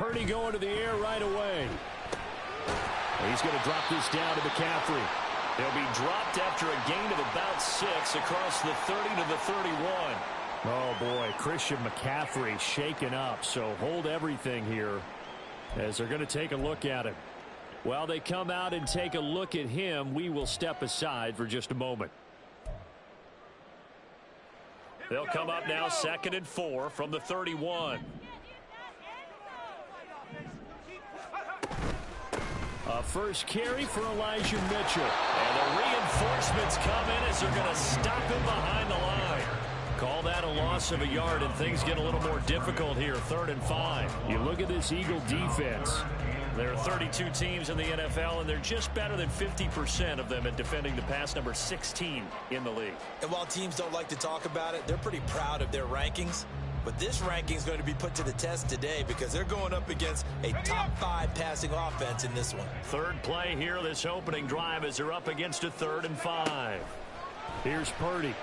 Purdy going to the air right away. He's going to drop this down to McCaffrey. They'll be dropped after a gain of about 6 across the 30 to the 31. Oh, boy, Christian McCaffrey shaken up, so hold everything here as they're going to take a look at him. While they come out and take a look at him, we will step aside for just a moment. They'll come up now 2nd and 4 from the 31. A first carry for Elijah Mitchell. And the reinforcements come in as they're going to stop him behind the line. Call that a loss of a yard, and things get a little more difficult here, 3rd and 5. You look at this Eagle defense. There are 32 teams in the NFL, and they're just better than 50% of them at defending the pass, number 16 in the league. And while teams don't like to talk about it, they're pretty proud of their rankings. But this ranking is going to be put to the test today because they're going up against a top 5 passing offense in this one. Third play here, this opening drive, as they're up against a 3rd and 5. Here's Purdy.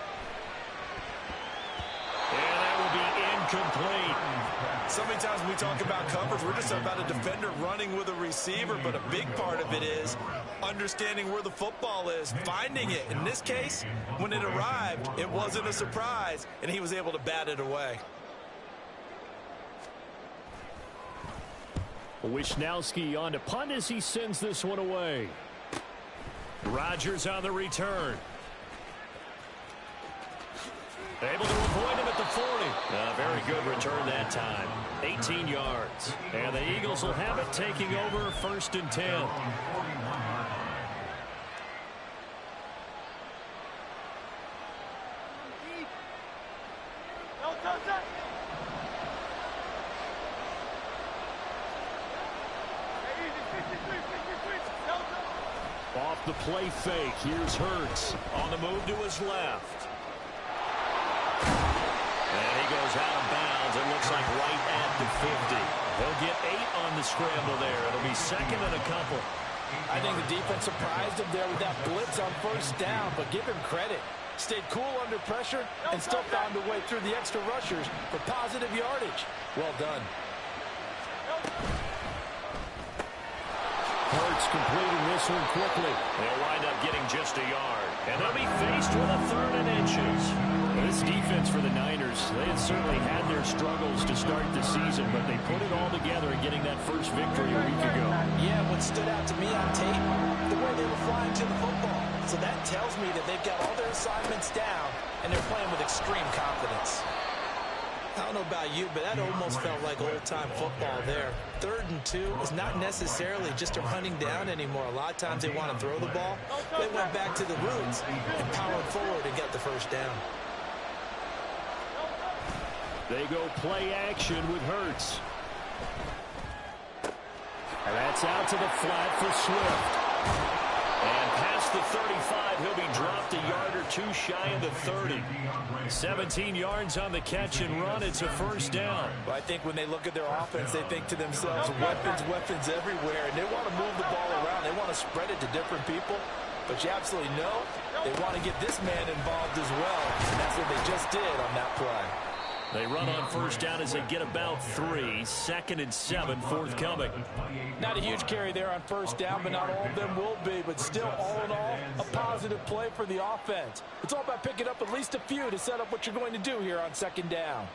And that will be incomplete. So many times when we talk about coverage, we're just about a defender running with a receiver, but a big part of it is understanding where the football is, finding it. In this case, when it arrived, it wasn't a surprise, and he was able to bat it away. Wisnowski on to punt as he sends this one away. Rodgers on the return. Able to avoid him at the 40. Very good return that time. 18 yards. And the Eagles will have it, taking over 1st and 10. Off the play fake, here's Hurts. On the move to his left. And he goes out of bounds. It looks like right at the 50. He'll get 8 on the scramble there. It'll be 2nd and a couple. I think the defense surprised him there with that blitz on 1st down, but give him credit. Stayed cool under pressure and still found a way through the extra rushers for positive yardage. Well done. Hurts completing this one quickly. They'll wind up getting just a yard. And they'll be faced with a 3rd and inches. This defense for the Niners, they had certainly had their struggles to start the season, but they put it all together in getting that first victory a week ago. Yeah, what stood out to me on tape, the way they were flying to the football. So that tells me that they've got all their assignments down, and they're playing with extreme confidence. I don't know about you, but that almost felt like old-time football there. 3rd and 2 is not necessarily just a running down anymore. A lot of times they want to throw the ball. They went back to the roots and powered forward and got the 1st down. They go play action with Hurts. And that's out to the flat for Swift. And past the 35, he'll be dropped a yard or 2 shy of the 30. 17 yards on the catch and run. It's a 1st down. Well, I think when they look at their offense, they think to themselves, weapons everywhere. And they want to move the ball around. They want to spread it to different people. But you absolutely know they want to get this man involved as well. And that's what they just did on that play. They run on 1st down as they get about 3. 2nd and 7 forthcoming. Not a huge carry there on 1st down, but not all of them will be. But still, all in all, a positive play for the offense. It's all about picking up at least a few to set up what you're going to do here on 2nd down.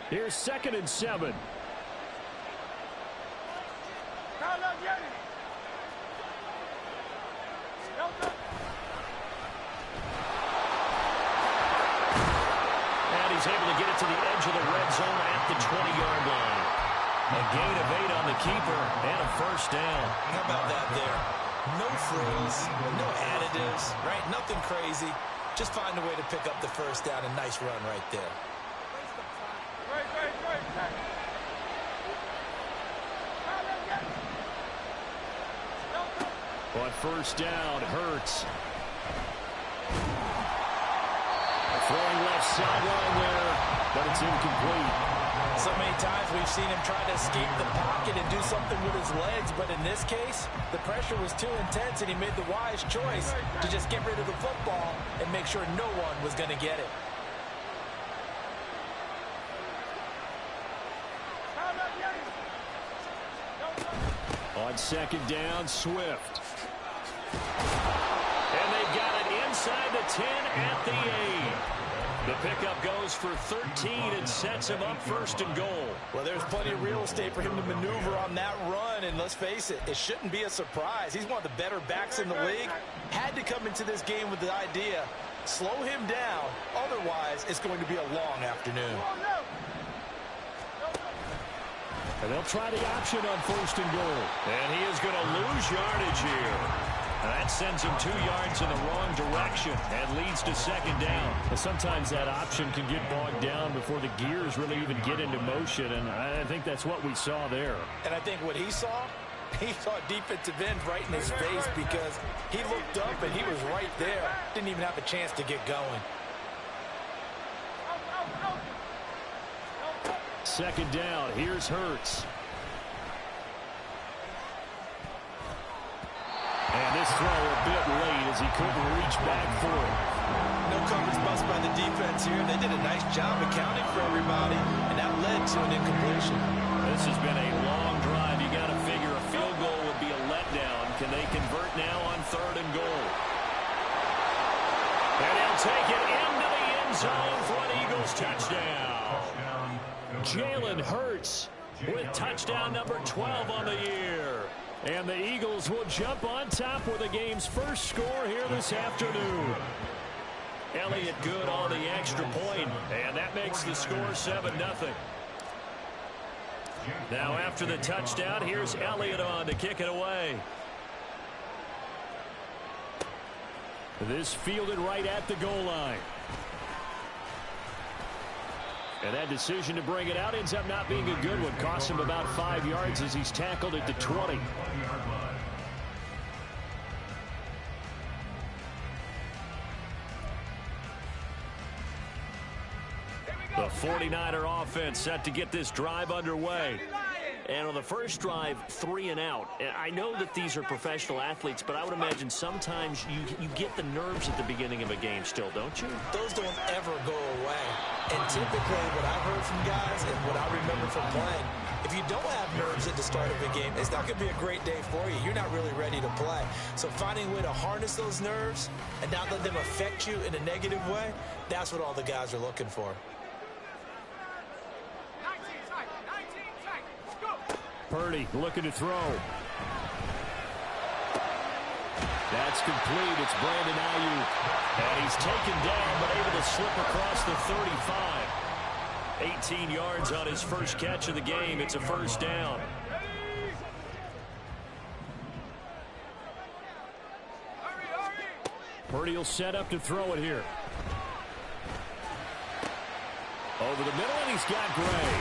Here's 2nd and 7. He's able to get it to the edge of the red zone at the 20-yard line. A gain of 8 on the keeper and a 1st down. How about that there? No frills, no additives, right? Nothing crazy. Just find a way to pick up the 1st down. A nice run right there. On 1st down, Hurts. Throwing left sideline there, but it's incomplete. So many times we've seen him try to escape the pocket and do something with his legs, but in this case, the pressure was too intense and he made the wise choice to just get rid of the football and make sure no one was going to get it. On second down, Swift. And they've got it inside the 10 at the 8. The pickup goes for 13 and sets him up first and goal. Well, there's plenty of real estate for him to maneuver on that run, and let's face it, it shouldn't be a surprise. He's one of the better backs in the league. Had to come into this game with the idea, slow him down, otherwise it's going to be a long afternoon. And they'll try the option on first and goal. And he is going to lose yardage here. And that sends him 2 yards in the wrong direction and leads to second down. Sometimes that option can get bogged down before the gears really even get into motion, and I think that's what we saw there. And I think what he saw defensive end right in his face because he looked up and he was right there. Didn't even have a chance to get going. Second down, here's Hurts. And this throw a bit late as he couldn't reach back for it. No coverage bust by the defense here. They did a nice job accounting for everybody, and that led to an incompletion. This has been a long drive. You got to figure a field goal would be a letdown. Can they convert now on third and goal? And he'll take it into the end zone for an Eagles touchdown. Jalen Hurts with touchdown number 12 on the year. And the Eagles will jump on top with the game's first score here this afternoon. Elliott good on the extra point, and that makes the score 7-0. Now after the touchdown, here's Elliott on to kick it away. This fielded right at the goal line. And that decision to bring it out ends up not being a good one. Costs him about 5 yards as he's tackled at the 20. The 49er offense set to get this drive underway. And on the first drive, 3 and out. And I know that these are professional athletes, but I would imagine sometimes you get the nerves at the beginning of a game still, don't you? Those don't ever go away. And typically what I've heard from guys and what I remember from playing, if you don't have nerves at the start of a game, it's not going to be a great day for you. You're not really ready to play. So finding a way to harness those nerves and not let them affect you in a negative way, that's what all the guys are looking for. Purdy looking to throw. That's complete. It's Brandon Ayuk. And he's taken down, but able to slip across the 35. 18 yards on his first catch of the game. It's a first down. Purdy will set up to throw it here. Over the middle, and he's got Gray.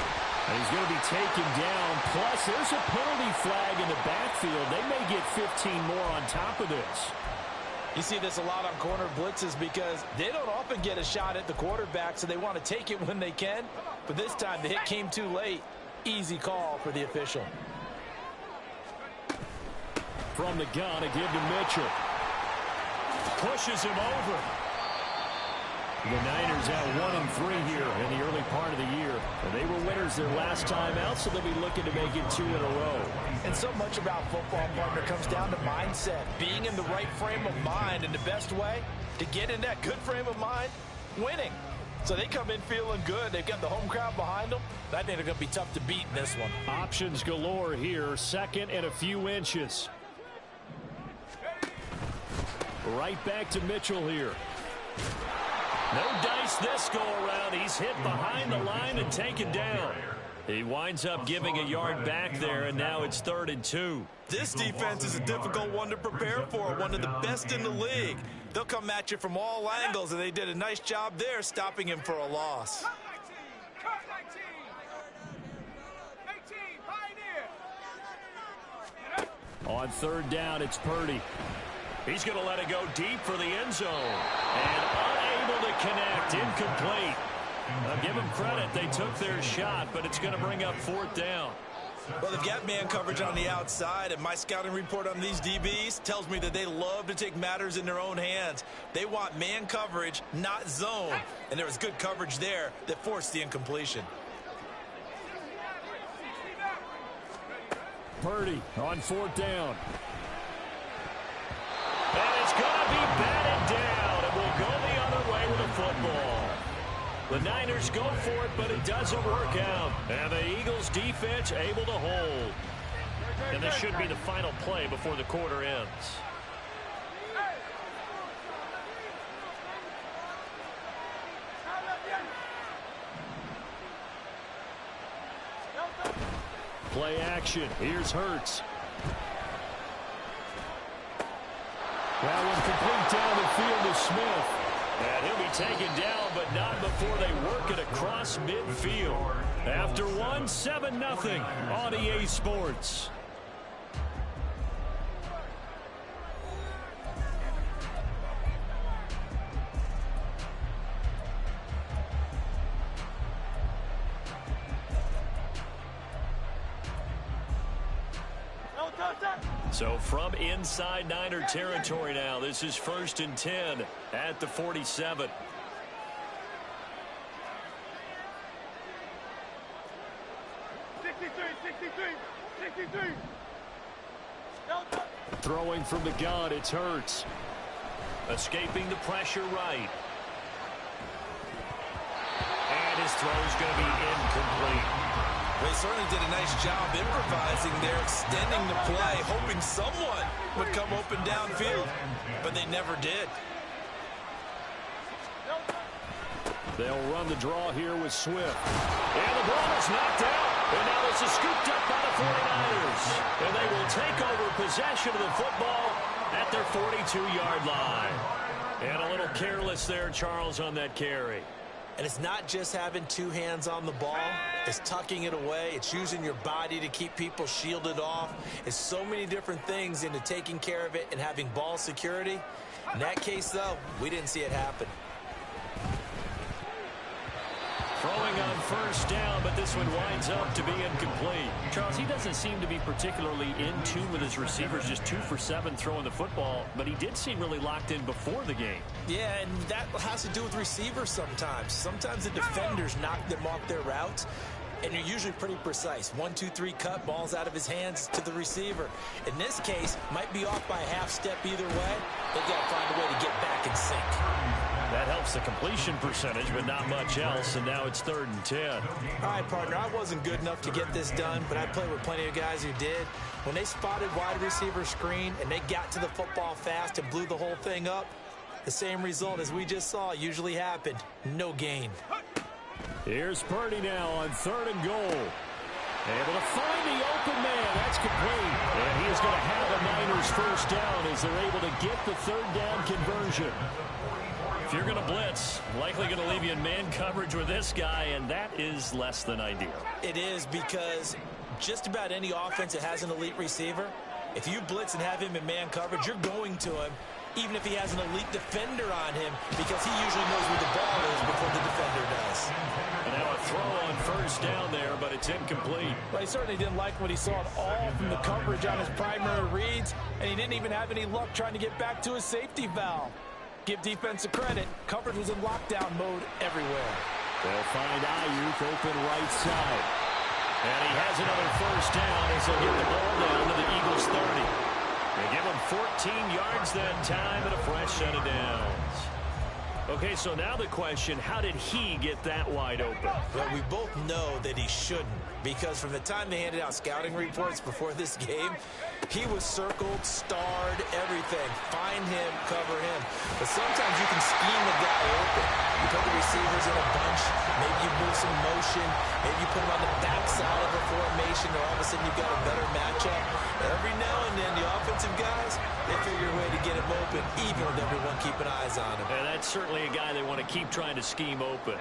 And he's going to be taken down. Plus, there's a penalty flag in the backfield. They may get 15 more on top of this. You see this a lot on corner blitzes because they don't often get a shot at the quarterback, so they want to take it when they can. But this time, the hit came too late. Easy call for the official. From the gun, a give to Mitchell. Pushes him over. The Niners out 1-3 here in the early part of the year. And they were winners their last time out, so they'll be looking to make it 2 in a row. And so much about football, partner, comes down to mindset. Being in the right frame of mind, and the best way to get in that good frame of mind, winning. So they come in feeling good. They've got the home crowd behind them. I think they're going to be tough to beat in this one. Options galore here. Second and a few inches. Right back to Mitchell here. No dice this go around. He's hit behind the line and taken down. He winds up giving a yard back there, and now it's 3rd and 2. This defense is a difficult one to prepare for, one of the best in the league. They'll come at you from all angles, and they did a nice job there stopping him for a loss. On 3rd down, it's Purdy. He's going to let it go deep for the end zone. And unable to connect, incomplete. I'll give them credit. They took their shot, but it's going to bring up 4th down. Well, they've got man coverage on the outside, and my scouting report on these DBs tells me that they love to take matters in their own hands. They want man coverage, not zone. And there was good coverage there that forced the incompletion. Purdy on 4th down. And it's going to be batted down, and we'll go the other way with the football. The Niners go for it, but it doesn't work out. And the Eagles defense able to hold. And this should be the final play before the quarter ends. Play action. Here's Hurts. That one complete down the field to Smith. And he'll be taken down, but not before they work it across midfield. After 7-0 on EA Sports. So from inside Niner territory now, this is 1st and 10 at the 47. Throwing from the gun, it's Hurts. Escaping the pressure right. And his throw's going to be incomplete. They certainly did a nice job improvising there, extending the play, hoping someone would come open downfield, but they never did. They'll run the draw here with Swift. And the ball is knocked out. And now this is scooped up by the 49ers. And they will take over possession of the football at their 42-yard line. And a little careless there, Charles, on that carry. And it's not just having two hands on the ball. It's tucking it away. It's using your body to keep people shielded off. It's so many different things into taking care of it and having ball security. In that case, though, we didn't see it happen. Throwing on 1st down, but this one winds up to be incomplete. Charles, he doesn't seem to be particularly in tune with his receivers, just 2 for 7 throwing the football, but he did seem really locked in before the game. Yeah, and that has to do with receivers sometimes. Sometimes the defenders knock them off their routes, and you're usually pretty precise. 1, 2, 3 cut, ball's out of his hands to the receiver. In this case, might be off by a half step either way. They've got to find a way to get back in sync. That helps the completion percentage, but not much else, and now it's 3rd and 10. All right, partner, I wasn't good enough to get this done, but I played with plenty of guys who did. When they spotted wide receiver screen and they got to the football fast and blew the whole thing up, the same result as we just saw usually happened. No gain. Here's Purdy now on 3rd and goal. Able to find the open man. That's complete. And he is going to have a Niners 1st down as they're able to get the 3rd down conversion. If you're going to blitz, likely going to leave you in man coverage with this guy, and that is less than ideal. It is, because just about any offense that has an elite receiver, if you blitz and have him in man coverage, you're going to him, even if he has an elite defender on him, because he usually knows where the ball is before the defender does. And now a throw on 1st down there, but it's incomplete. But he certainly didn't like what he saw at all from the coverage on his primary reads, and he didn't even have any luck trying to get back to his safety valve. Give defensive credit. Coverage was in lockdown mode everywhere. They'll find Ayuk open right side. And he has another 1st down as they'll get the ball down to the Eagles 30. They give him 14 yards that time and a fresh set of downs. Okay, so now the question, how did he get that wide open? Well, we both know that he shouldn't, because from the time they handed out scouting reports before this game, he was circled, starred, everything. Find him, cover him. But sometimes you can scheme the guy open. You put the receivers in a bunch. Maybe you move some motion. Maybe you put him on the backside of a formation, or all of a sudden you've got a better matchup. Every now and then, the offensive guys, they figure a way to get him open, even with everyone keeping eyes on him. And that's certainly a guy they want to keep trying to scheme open.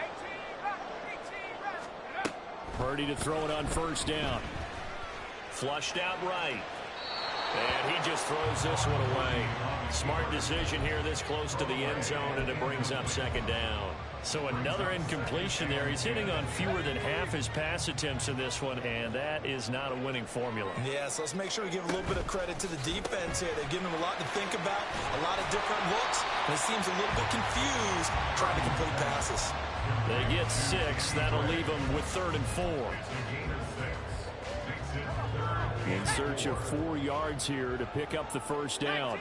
Purdy to throw it on 1st down. Flushed out right. And he just throws this one away. Smart decision here this close to the end zone, and it brings up 2nd down. So another incompletion there. He's hitting on fewer than half his pass attempts in this one, and that is not a winning formula. Yeah, so let's make sure we give a little bit of credit to the defense here. They've given him a lot to think about, a lot of different looks, and he seems a little bit confused trying to complete passes. They get 6. That'll leave them with 3rd and 4. In search of 4 yards here to pick up the first down.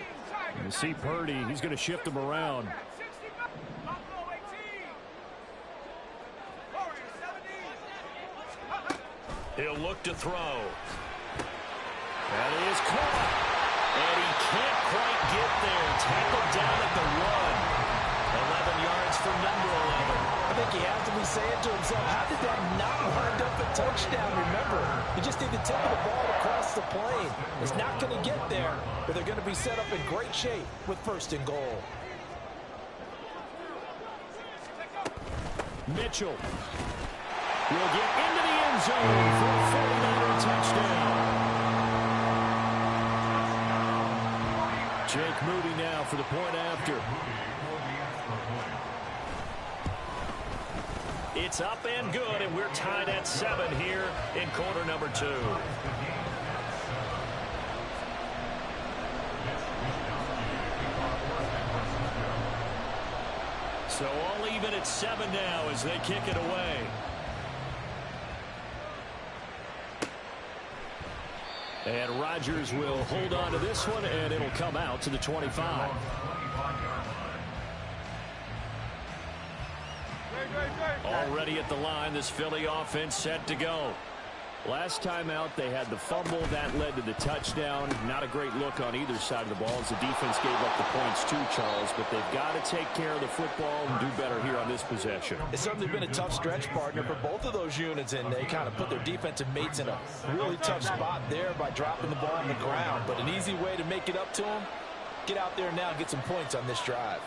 And you see Purdy, he's going to shift him around. He'll look to throw. That is caught. And he can't quite get there. Tackled down at the 1. 11 yards for number 11. I think he has to be saying to himself, how did that not wind up a touchdown? Remember, you just need to take the ball across the plane. It's not going to get there, but they're going to be set up in great shape with 1st and goal. Mitchell will get into the end zone for a 49er touchdown. Jake Moody now for the point after. It's up and good, and we're tied at 7 here in quarter number 2. So all even at 7 now as they kick it away. And Rodgers will hold on to this one, and it'll come out to the 25. Already at the line, this Philly offense set to go. Last time out, they had the fumble. That led to the touchdown. Not a great look on either side of the ball as the defense gave up the points too, Charles. But they've got to take care of the football and do better here on this possession. It's certainly been a tough stretch, partner, for both of those units, and they kind of put their defensive mates in a really tough spot there by dropping the ball on the ground. But an easy way to make it up to them, get out there now and get some points on this drive.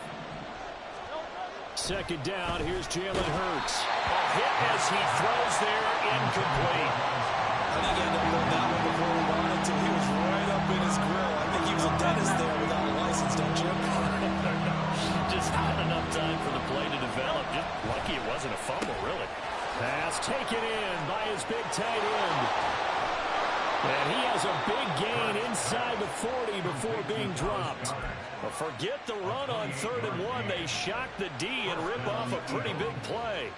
Second down, here's Jalen Hurts. A hit as he throws there, incomplete. I think he ended up on that one before we won until he was right up in his grill. I think he was a dentist there without a license, don't you? Just not enough time for the play to develop. Just lucky it wasn't a fumble, really. Pass taken in by his big tight end. And he has a big gain inside the 40 before being dropped. But forget the run on 3rd and 1. They shock the D and rip off a pretty big play.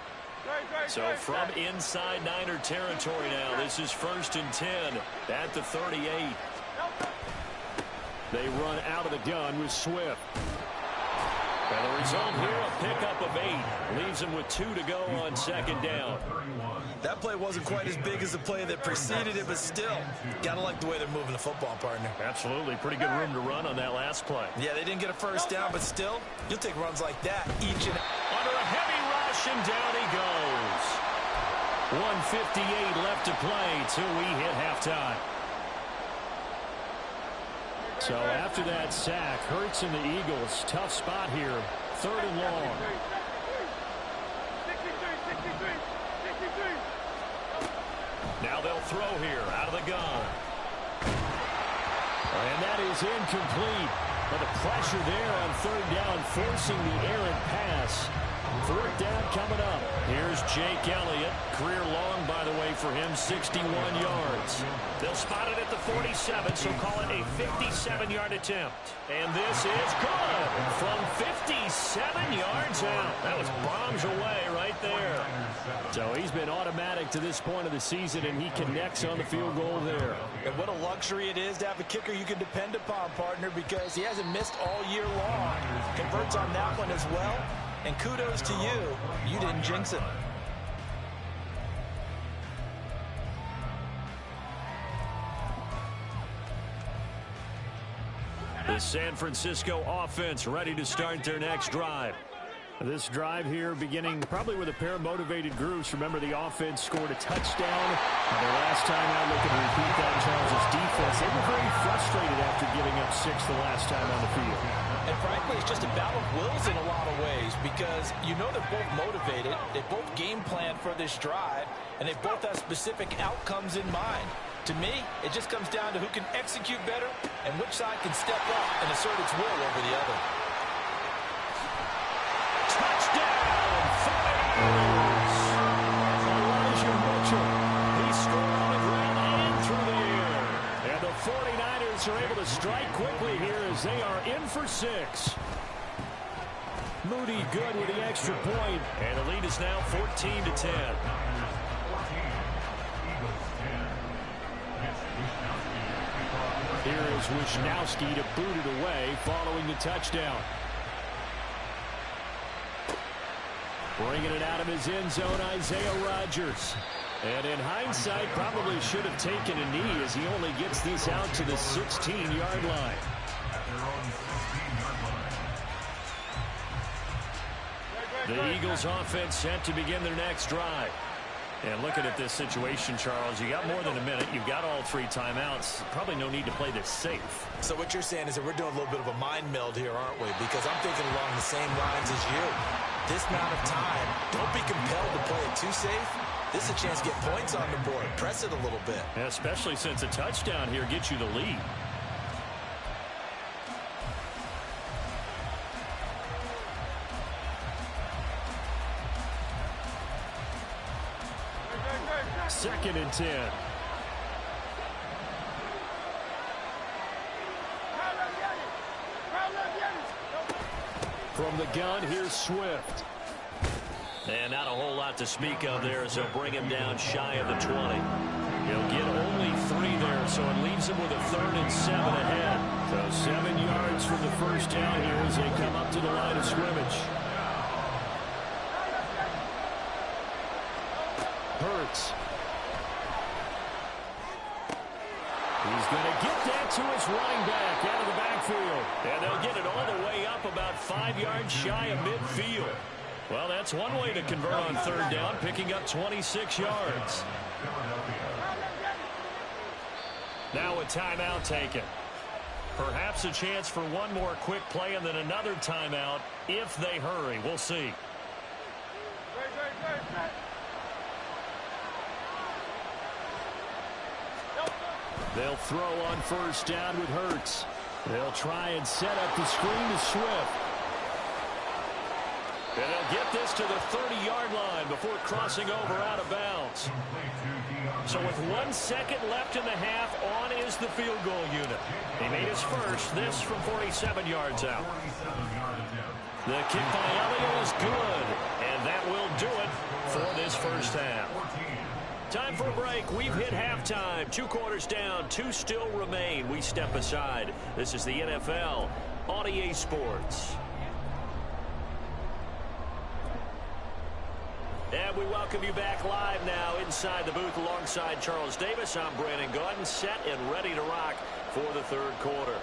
So from inside Niner territory now, this is 1st and 10 at the 38. They run out of the gun with Swift. And the result here, a pickup of 8. Leaves him with 2 to go on 2nd down. That play wasn't quite as big as the play that preceded it, but still, gotta like the way they're moving the football, partner. Absolutely. Pretty good room to run on that last play. Yeah, they didn't get a first down, but still, you'll take runs like that each and under a heavy rush, and down he goes. 1:58 left to play till we hit halftime. So after that sack, Hurts and the Eagles, tough spot here. 3rd and long. Now they'll throw here out of the gun. And that is incomplete. But the pressure there on 3rd down, forcing the errant pass. 4th down coming up. Here's Jake Elliott. Career long, by the way, for him, 61 yards. They'll spot it at the 47, so call it a 57-yard attempt. And this is good from 57 yards out. That was bombs away right there. So he's been automatic to this point of the season, and he connects on the field goal there. And what a luxury it is to have a kicker you can depend upon, partner, because he hasn't missed all year long. Converts on that one as well. And kudos to you. You didn't jinx it. The San Francisco offense ready to start their next drive. This drive here beginning probably with a pair of motivated groups. Remember, the offense scored a touchdown. And their last time out, looking to repeat that, Charles' defense. They were very frustrated after giving up 6 the last time on the field. And frankly, it's just a battle of wills in a lot of ways because you know they're both motivated. They both game plan for this drive, and they both have specific outcomes in mind. To me, it just comes down to who can execute better and which side can step up and assert its will over the other. Touchdown, 49ers! Elijah Mitchell. He scored on the ground and through the air. And the 49ers are able to strike quickly here as they are in for 6. Moody good with the extra point. And the lead is now 14-10. Wisnowski to boot it away following the touchdown. Bringing it out of his end zone, Isaiah Rodgers. And in hindsight, probably should have taken a knee as he only gets this out to the 16-yard line. The Eagles offense set to begin their next drive. And looking at this situation, Charles, you got more than a minute. You've got all 3 timeouts. Probably no need to play this safe. So what you're saying is that we're doing a little bit of a mind meld here, aren't we? Because I'm thinking along the same lines as you. This amount of time, don't be compelled to play it too safe. This is a chance to get points on the board. Press it a little bit. Yeah, especially since a touchdown here gets you the lead. Second and 10. From the gun, here's Swift. And not a whole lot to speak of there, so bring him down shy of the 20. He'll get only 3 there, so it leaves him with a 3rd and 7 ahead. So 7 yards from the first down here as they come up to the line of scrimmage. Hurts. He's going to get that to his running back out of the backfield. And they'll get it all the way up about 5 yards shy of midfield. Well, that's one way to convert on 3rd down, picking up 26 yards. Now a timeout taken. Perhaps a chance for one more quick play and then another timeout if they hurry. We'll see. They'll throw on first down with Hurts. They'll try and set up the screen to Swift. And they'll get this to the 30-yard line before crossing over out of bounds. So with 1 second left in the half, on is the field goal unit. He made his first, this from 47 yards out. The kick by Elliott is good, and that will do it for this first half. Time for a break. We've hit halftime. 2 quarters down, 2 still remain. We step aside. This is the NFL on EA Sports. And we welcome you back live now inside the booth alongside Charles Davis. I'm Brandon Gaudin, set and ready to rock for the 3rd quarter.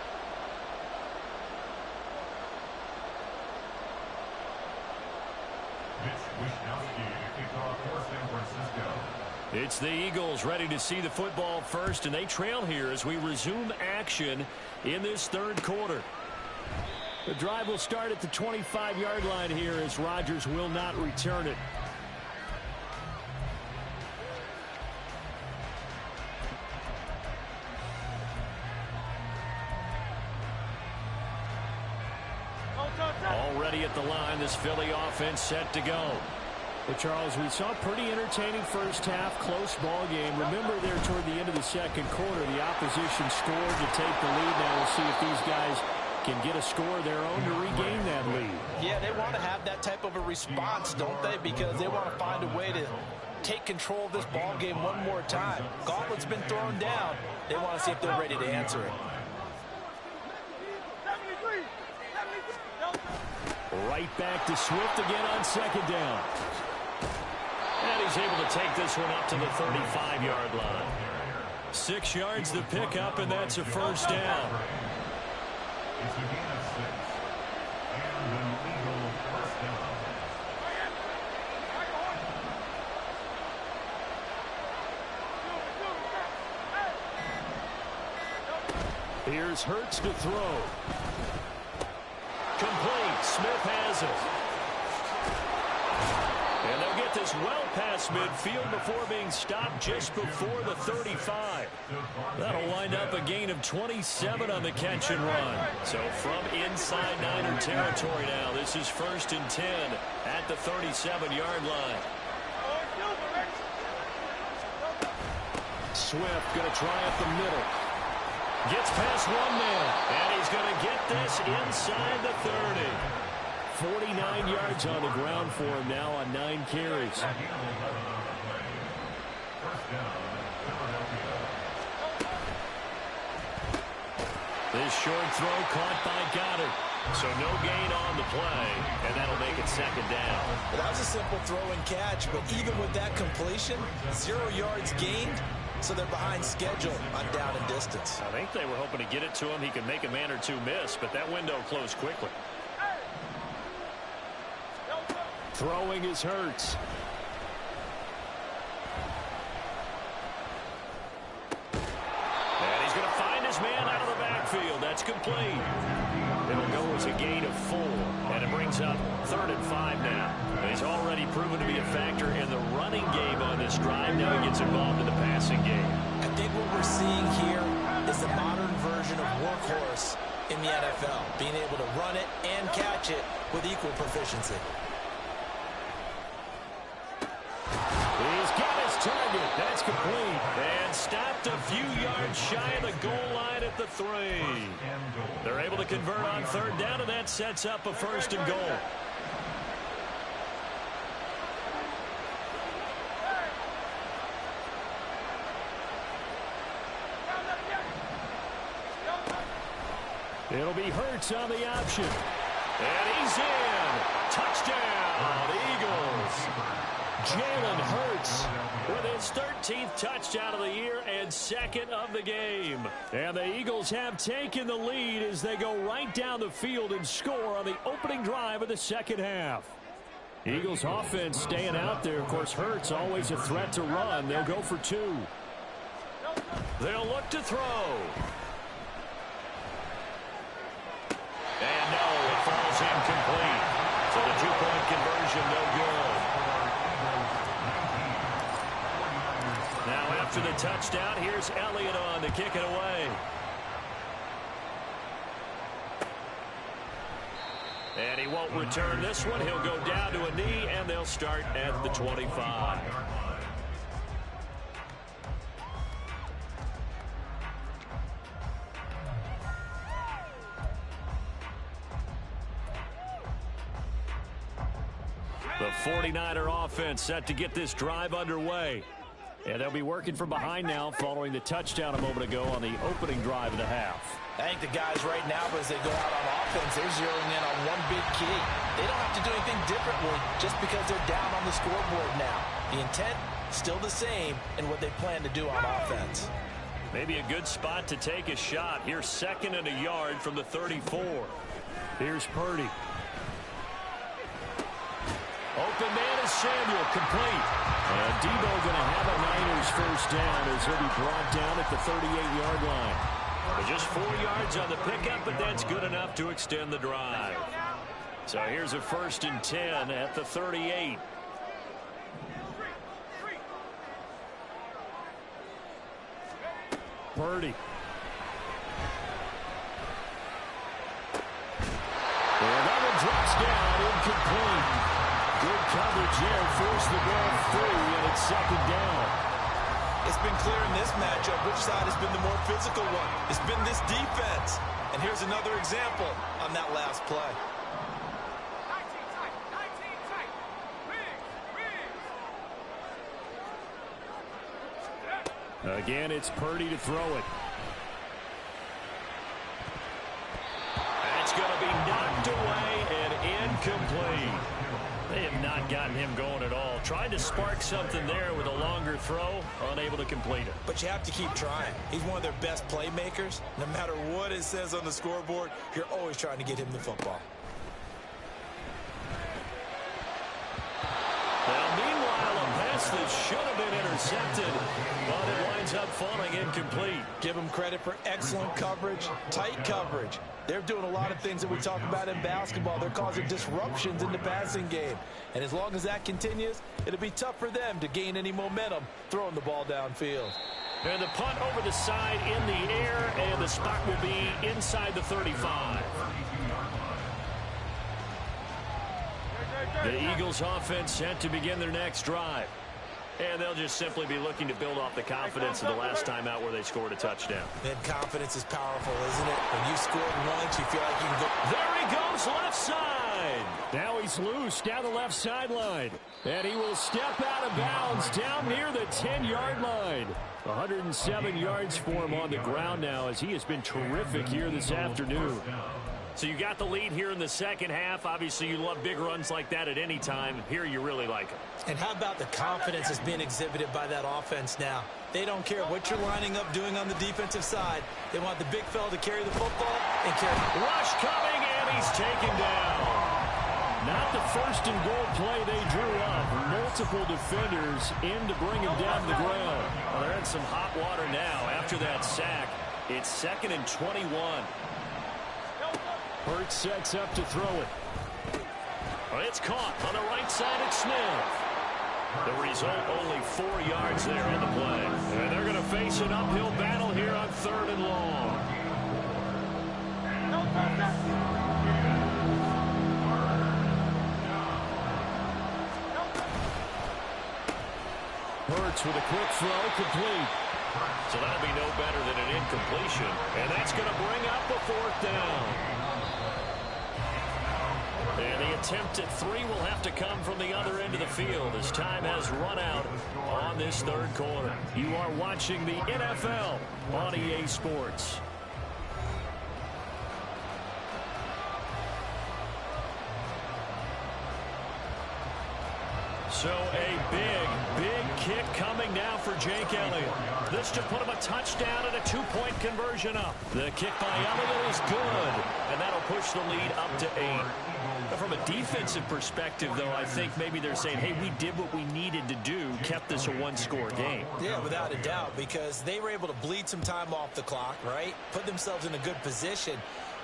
It's the Eagles ready to see the football first, and they trail here as we resume action in this 3rd quarter. The drive will start at the 25-yard line here as Rodgers will not return it. Already at the line, this Philly offense set to go. Well, Charles, we saw a pretty entertaining first half, close ball game. Remember there toward the end of the 2nd quarter, the opposition scored to take the lead. Now we'll see if these guys can get a score of their own to regain that lead. Yeah, they want to have that type of a response, don't they? Because they want to find a way to take control of this ball game one more time. Gauntlet's been thrown down. They want to see if they're ready to answer it. Right back to Swift again on 2nd down. And he's able to take this one up to the 35-yard line. 6 yards to pick up, and that's a first down. Here's Hurts to throw. Complete. Smith has it. And they'll get this well past midfield before being stopped just before the 35. That'll wind up a gain of 27 on the catch and run. So from inside Niner territory now, this is 1st and 10 at the 37-yard line. Swift going to try up the middle. Gets past one man, and he's going to get this inside the 30. 49 yards on the ground for him now on 9 carries. short throw caught by Goddard. So no gain on the play, and that'll make it second down. Well, that was a simple throw and catch, but even with that completion, 0 yards gained, so they're behind schedule on down and distance. I think they were hoping to get it to him. He could make a man or two miss, but that window closed quickly. Throwing is Hurts. And he's going to find his man out of the backfield. That's complete. It'll go as a gain of 4, and it brings up 3rd and 5 now. He's already proven to be a factor in the running game on this drive. Now he gets involved in the passing game. I think what we're seeing here is the modern version of workhorse in the NFL, being able to run it and catch it with equal proficiency. He's got his target. That's complete. And stopped a few yards shy of the goal line at the 3. They're able to convert on 3rd down, and that sets up a 1st and goal. It'll be Hurts on the option. And he's in. Touchdown, Eagles. Jalen Hurts With his 13th touchdown of the year and 2nd of the game. And the Eagles have taken the lead as they go right down the field and score on the opening drive of the second half. Eagles offense staying out there. Of course, Hurts always a threat to run. They'll go for 2. They'll look to throw. And no, it falls incomplete. So the 2-point conversion no good. Now after the touchdown, here's Elliott on to kick it away. And he won't return this one. He'll go down to a knee, and they'll start at the 25. The 49er offense set to get this drive underway. And they'll be working from behind now following the touchdown a moment ago on the opening drive of the half. I think the guys right now, as they go out on offense, they're zeroing in on one big key. They don't have to do anything differently just because they're down on the scoreboard now. The intent, still the same in what they plan to do on offense. Maybe a good spot to take a shot. Here's 2nd and a yard from the 34. Here's Purdy. Open man is Samuel, complete. And Debo going to have a Niners first down as he'll be brought down at the 38-yard line. But just 4 yards on the pickup, but that's good enough to extend the drive. So here's a 1st and 10 at the 38. Purdy. And that one drops down, incomplete. Good coverage there, forced the ball free, and it's 2nd down. It's been clear in this matchup which side has been the more physical one. It's been this defense. And here's another example on that last play. Again, it's Purdy to throw it. That's going to be knocked away and incomplete. They have not gotten him going at all. Tried to spark something there with a longer throw, unable to complete it. But you have to keep trying. He's one of their best playmakers. No matter what it says on the scoreboard, you're always trying to get him the football. Now, meanwhile, a pass that should have been intercepted, but it winds up falling incomplete. Give them credit for excellent coverage, tight coverage. They're doing a lot of things that we talk about in basketball. They're causing disruptions in the passing game. And as long as that continues, it'll be tough for them to gain any momentum throwing the ball downfield. And the punt over the side in the air, and the spot will be inside the 35. The Eagles offense set to begin their next drive. And they'll just simply be looking to build off the confidence of the last time out where they scored a touchdown. And confidence is powerful, isn't it? When you scored once, you feel like you can go. There he goes, left side. line. Now he's loose down the left sideline. And he will step out of bounds down near the 10-yard line. 107 yards for him on the ground now as he has been terrific here this afternoon. So you got the lead here in the second half. Obviously, you love big runs like that at any time. Here, you really like them. And how about the confidence that's being exhibited by that offense now? They don't care what you're lining up doing on the defensive side. They want the big fella to carry the football and carry. Rush coming, and he's taken down. Not the first and goal play they drew up. Multiple defenders in to bring him down to the ground. Well, they're in some hot water now after that sack. It's 2nd and 21. Hurts sets up to throw it. Well, it's caught on the right side at Smith. The result, only 4 yards there in the play. And they're going to face an uphill battle here on 3rd and long. Hurts with a quick throw, complete. So that'll be no better than an incompletion. And that's going to bring up a 4th down. And the attempt at 3 will have to come from the other end of the field as time has run out on this 3rd quarter. You are watching the NFL on EA Sports. So a big kick coming now for Jake Elliott. This to put him a touchdown and a 2-point conversion up. The kick by Elliott is good, and that'll push the lead up to 8. But from a defensive perspective, though, I think maybe they're saying, hey, we did what we needed to do, kept this a 1-score game. Yeah, without a doubt, because they were able to bleed some time off the clock, right? Put themselves in a good position,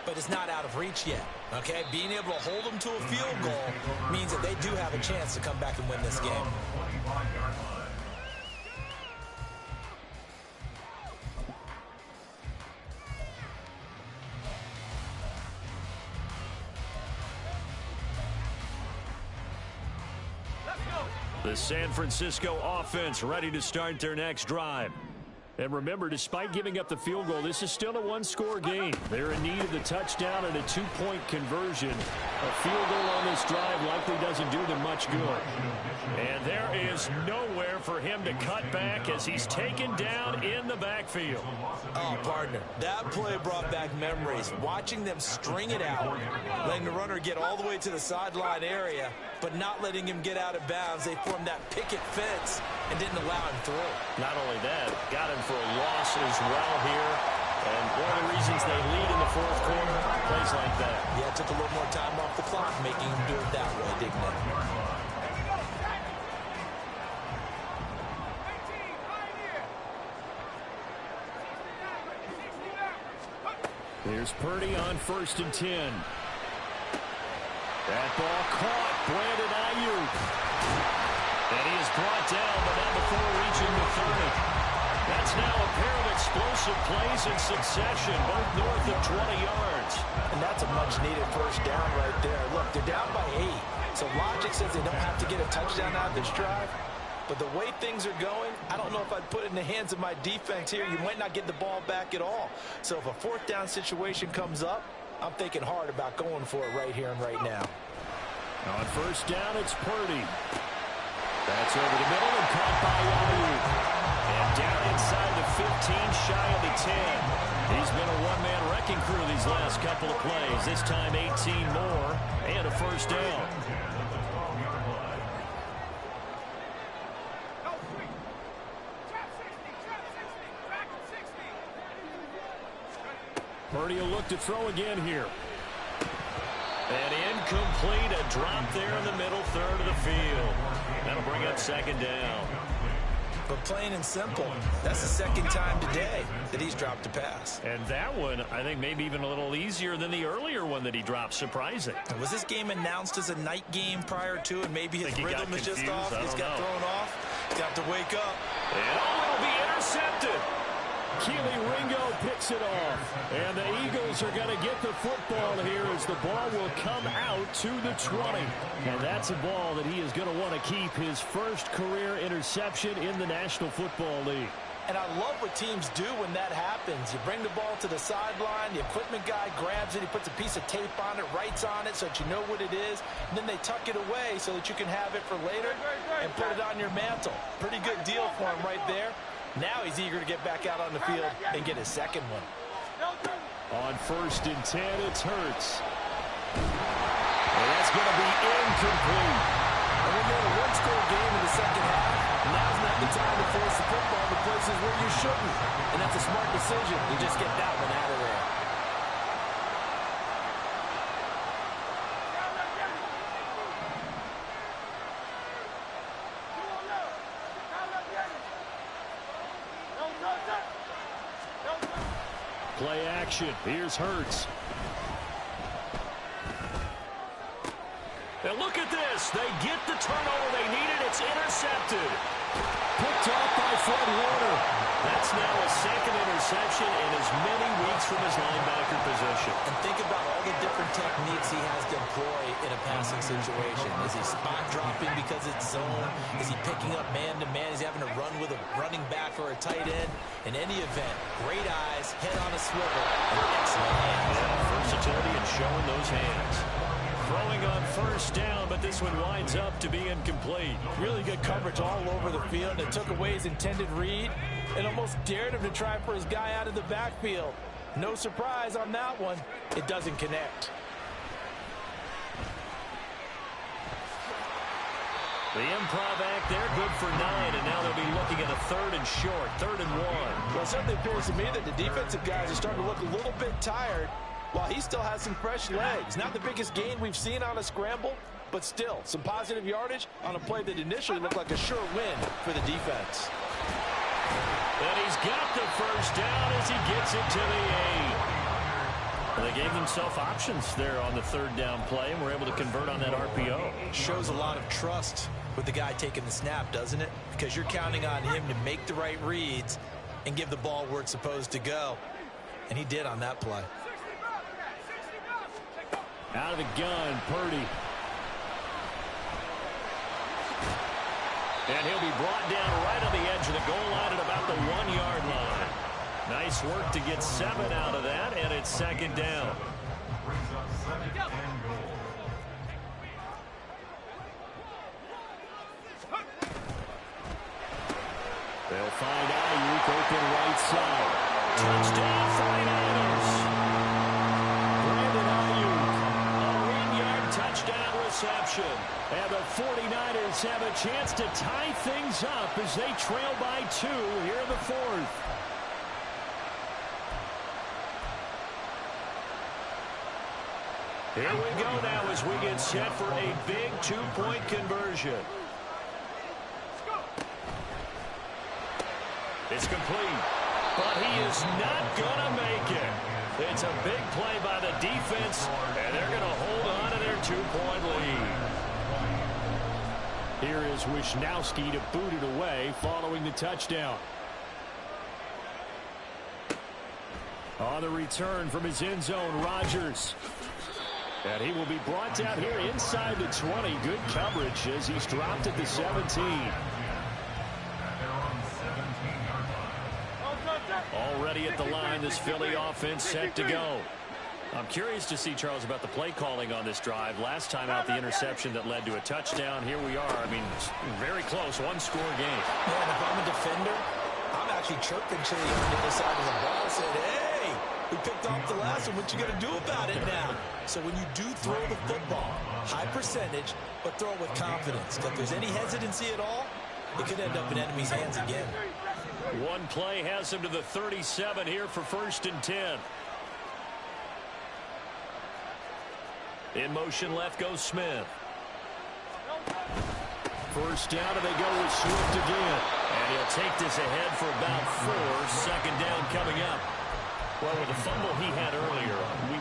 but it's not out of reach yet, okay? Being able to hold them to a field goal means that they do have a chance to come back and win this game. The San Francisco offense ready to start their next drive. And remember, despite giving up the field goal, this is still a 1-score game. They're in need of the touchdown and a 2-point conversion. A field goal on this drive likely doesn't do them much good. And there is nowhere for him to cut back as he's taken down in the backfield. Oh, partner, that play brought back memories. Watching them string it out, letting the runner get all the way to the sideline area, but not letting him get out of bounds. They formed that picket fence and didn't allow him through. Not only that, got him for a loss as well here. And one of the reasons they lead in the 4th quarter, plays like that. Yeah, it took a little more time off the clock, making him do it that way, didn't it? Here's Purdy on 1st and 10. That ball caught. Brandon Ayuk. And he is brought down, but not before reaching the 30. That's now a pair of explosive plays in succession, both north of 20 yards. And that's a much-needed first down right there. Look, they're down by 8. So logic says they don't have to get a touchdown out of this drive. But the way things are going, I don't know if I'd put it in the hands of my defense here. You might not get the ball back at all. So if a 4th down situation comes up, I'm thinking hard about going for it right here and right now. On 1st down, it's Purdy. That's over the middle and caught by Ayuk. And down inside the 15, shy of the 10. He's been a one-man wrecking crew these last couple of plays. This time 18 more and a first down. Purdy will look to throw again here. And incomplete, a drop there in the middle 3rd of the field. That'll bring up 2nd down. But plain and simple, that's the 2nd time today that he's dropped a pass. And that one, I think, maybe even a little easier than the earlier one that he dropped. Surprising. And was this game announced as a night game prior to, and maybe his rhythm is just off? He's got thrown off. He's got to wake up. And it'll be intercepted. Keely Ringo picks it off. And the Eagles are going to get the football here as the ball will come out to the 20. And that's a ball that he is going to want to keep, his first career interception in the National Football League. And I love what teams do when that happens. You bring the ball to the sideline, the equipment guy grabs it, he puts a piece of tape on it, writes on it so that you know what it is, and then they tuck it away so that you can have it for later and put it on your mantle. Pretty good deal for him right there. Now he's eager to get back out on the field and get his second one. On 1st and 10, it's Hurts. And that's going to be incomplete. And when you're in a one-score game in the second half, now's not the time to force the football to places where you shouldn't. And that's a smart decision to just get that one out of there. Play action. Here's Hurts. And look at this. They get the turnover they needed. It's intercepted. Picked off by Fred Warner. That's now a second interception in as many weeks from his linebacker position. And think about all the different techniques he has to employ in a passing situation. Is he spot dropping because it's zone? Is he picking up man-to-man? Is he having to run with a running back or a tight end? In any event, great eyes, head on a swivel, and excellent hands. Yeah, versatility and showing those hands. Throwing on 1st down, but this one winds up to be incomplete. Really good coverage all over the field. It took away his intended read and almost dared him to try for his guy out of the backfield. No surprise on that one. It doesn't connect. The improv act there, good for 9, and now they'll be looking at a 3rd and short, 3rd and 1. Well, it certainly appears to me that the defensive guys are starting to look a little bit tired while he still has some fresh legs. Not the biggest gain we've seen on a scramble, but still some positive yardage on a play that initially looked like a sure win for the defense. And he's got the 1st down as he gets it to the 8. Well, they gave themselves options there on the 3rd down play, and were able to convert on that RPO. Shows a lot of trust with the guy taking the snap, doesn't it? Because you're counting on him to make the right reads and give the ball where it's supposed to go. And he did on that play. Out of the gun, Purdy. And he'll be brought down right on the edge of the goal line at about the 1-yard line. Nice work to get 7 out of that, and it's 2nd down. They'll find Ayuk open right side. Touchdown 49ers. Brandon Ayuk, a 1-yard touchdown reception. And the 49ers have a chance to tie things up as they trail by 2 here in the 4th. Here we go now as we get set for a big 2-point conversion. It's complete, but he is not going to make it. It's a big play by the defense, and they're going to hold on to their 2-point lead. Here is Wisnowski to boot it away following the touchdown. On the return from his end zone, Rodgers. And he will be brought down here inside the 20. Good coverage as he's dropped at the 17. Already at the line, this Philly offense set to go. I'm curious to see, Charles, about the play calling on this drive. Last time out, the interception that led to a touchdown. Here we are. I mean, very close, 1-score game. Man, if I'm a defender, I'm actually chirping Chili on the other side of the ball, saying, hey, we picked off the last one. What you going to do about it now? So when you do throw the football, high percentage, but throw it with confidence. If there's any hesitancy at all, it could end up in enemy's hands again. One play has him to the 37 here for 1st and 10. In motion left goes Smith. 1st down, and they go with Swift again. And he'll take this ahead for about 4. 2nd down coming up. Well, with the fumble he had earlier,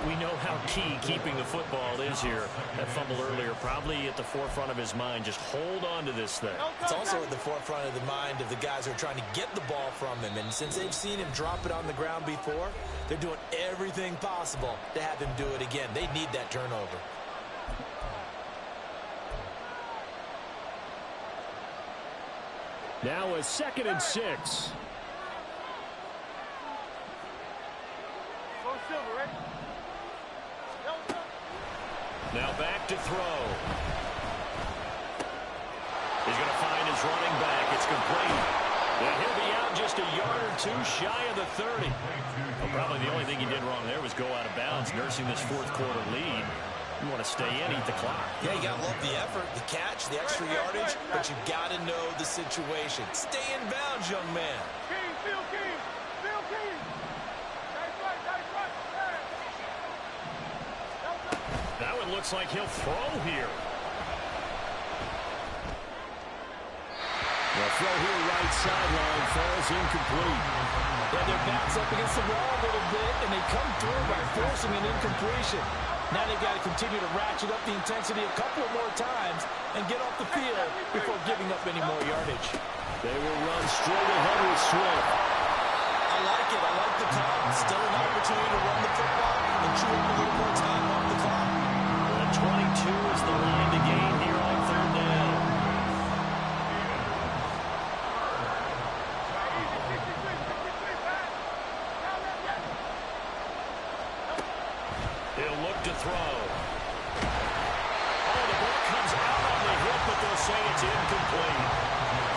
we know how key keeping the football is here. That fumble earlier probably at the forefront of his mind. Just hold on to this thing. It's also at the forefront of the mind of the guys who are trying to get the ball from him. And since they've seen him drop it on the ground before, they're doing everything possible to have him do it again. They need that turnover. Now a 2nd and 6. Now back to throw. He's going to find his running back. It's complete. And he'll be out just a yard or two shy of the 30. Well, probably the only thing he did wrong there was go out of bounds, nursing this fourth quarter lead. You want to stay in, eat the clock. Yeah, you got to love the effort, the catch, the extra yardage, but you got to know the situation. Stay in bounds, young man. Now it looks like he'll throw here. The throw here right sideline falls incomplete. Yeah, their back's up against the wall a little bit, and they come through by forcing an incompletion. Now they've got to continue to ratchet up the intensity a couple of more times and get off the field before giving up any more yardage. They will run straight ahead with Swift. I like it. I like the call. Still an opportunity to run the football and chew up a little more time off the clock. And 22 is the line to gain here on third down. He'll look to throw. Oh, the ball comes out on the hip, but they'll say it's incomplete.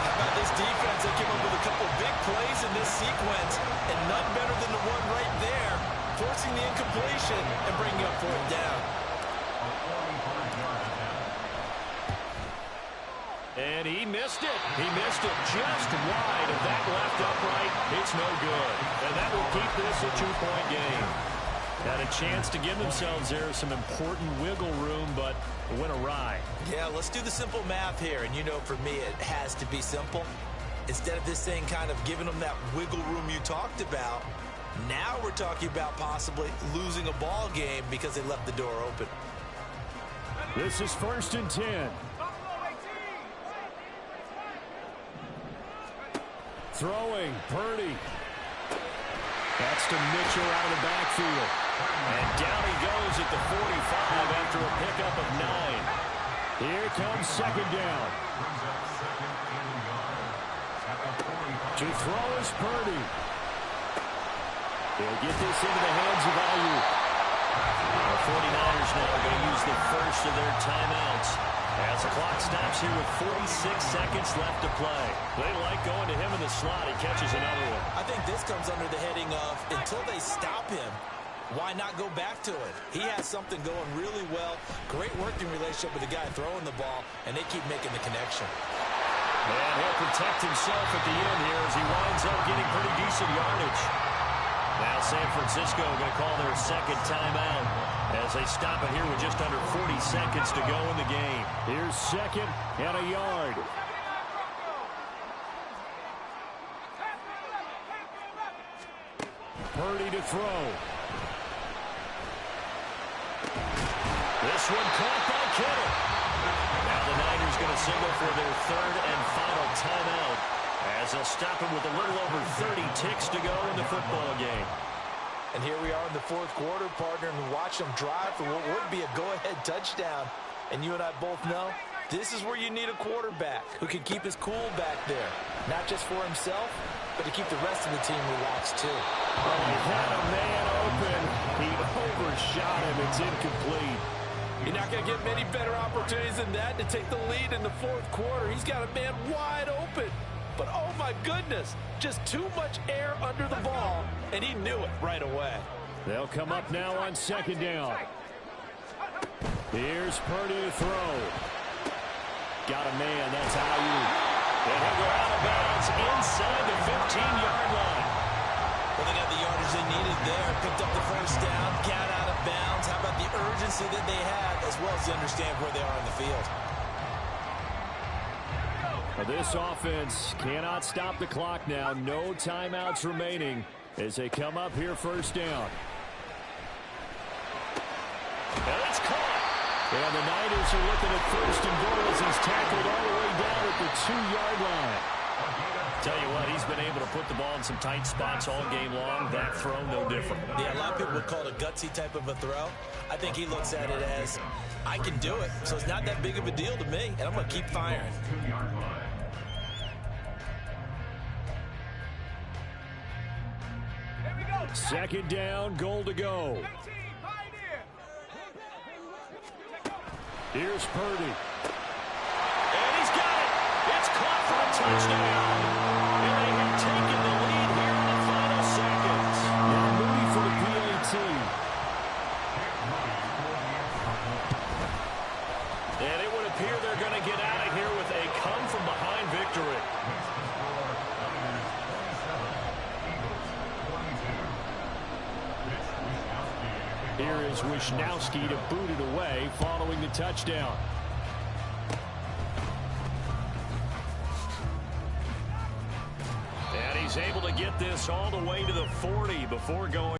How about this defense? They came up with a couple big plays in this sequence, and none better than the one right there, forcing the incompletion and bringing up fourth down. And he missed it. He missed it just wide of that left upright. It's no good. And that will keep this a 2-point game. Had a chance to give themselves there some important wiggle room, but it went awry. Yeah, let's do the simple math here. And you know, for me, it has to be simple. Instead of this thing kind of giving them that wiggle room you talked about, now we're talking about possibly losing a ball game because they left the door open. This is 1st and 10. Throwing, Purdy. That's to Mitchell out of the backfield. And down he goes at the 45 after a pickup of 9. Here comes 2nd down. To throw is Purdy. They'll get this into the hands of Ayuk. The 49ers now are going to use the first of their timeouts as the clock stops here with 46 seconds left to play. They like going to him in the slot. He catches another one. I think this comes under the heading of until they stop him, why not go back to it? He has something going really well. Great working relationship with the guy throwing the ball, and they keep making the connection. And he'll protect himself at the end here as he winds up getting pretty decent yardage. Now San Francisco going to call their second timeout as they stop it here with just under 40 seconds to go in the game. Here's 2nd and a yard. Purdy to throw. This one caught by Kittle. Now the Niners going to signal for their third and final timeout as they'll stop him with a little over 30 ticks to go in the football game. And here we are in the fourth quarter, partner, and we watch them drive for what would be a go-ahead touchdown. And you and I both know this is where you need a quarterback who can keep his cool back there, not just for himself, but to keep the rest of the team relaxed too. Oh, he had a man open. He overshot him. It's incomplete. You're not going to get many better opportunities than that to take the lead in the fourth quarter. He's got a man wide open. But, oh, my goodness, just too much air under the ball, and he knew it right away. They'll come up now on 2nd down. Here's Purdy to throw. Got a man. That's Ayuk. And he'll go out of bounds inside the 15-yard line. Well, they got the yardage they needed there. Picked up the first down, got out of bounds. How about the urgency that they had, as well as to understand where they are in the field? This offense cannot stop the clock now. No timeouts remaining as they come up here 1st down. And it's caught. And the Niners are looking at 1st and goal as he's tackled all the way down at the 2-yard line. Tell you what, he's been able to put the ball in some tight spots all game long. That throw, no different. Yeah, a lot of people would call it a gutsy type of a throw. I think he looks at it as, I can do it, so it's not that big of a deal to me, and I'm going to keep firing. Second down, goal to go. Here's Purdy. And he's got it. It's caught for a touchdown. And they have taken the lead here in the final seconds. Now Moody for the PAT. And it would appear they're going to get out of here with a come-from-behind victory. Here is Wisnowski to boot it away following the touchdown. And he's able to get this all the way to the 40 before going